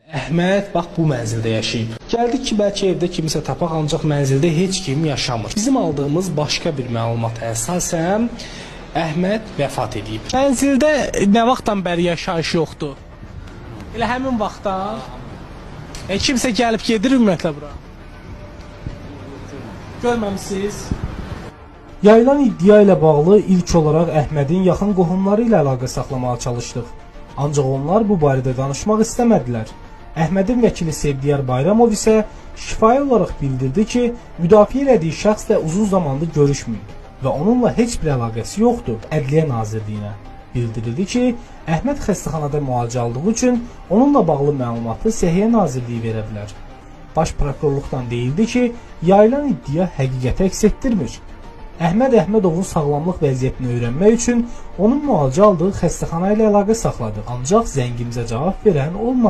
Əhməd bax bu mənzildə yaşayıb. Gəldik ki, bəlkə evdə kimisə tapaq, ancaq mənzildə heç kim yaşamır. Bizim aldığımız başqa bir məlumata əsasən Əhməd vəfat edib. Mənzildə nə vaxtdan bəri yaşayış yoxdur? Elə həmin vaxtdan kimsə gəlib gedir ümumiyyətlə bura? Görməmisiniz? Yayılan iddia ilə bağlı ilk olaraq Əhmədin yaxın qohumları ilə əlaqə saxlamağa çalışdıq. Ancaq onlar bu barədə danışmaq istəmədilər. Əhmədin vəkili Sevdiyar Bayramov isə şifahi olaraq bildirdi ki, müdafiə elədiyi şəxslə uzun zamandır görüşməyib və onunla heç bir əlaqəsi yoxdur. Ədliyyə Nazirliyinə bildirildi ki, Əhməd xəstəxanada müalicə aldığı üçün onunla bağlı məlumatı Səhiyyə Nazirliyi verə bilər. Baş prokurorluqdan deyildi ki, yayılan iddia həqiqəti əks etdirmir. Əhməd Əhmədovun sağlamlıq vəziyyətini öyrənmək üçün onun müalicə aldığı xəstəxana ilə əlaqə saxladı. Ancaq zəngimizə cavab verən olmadı.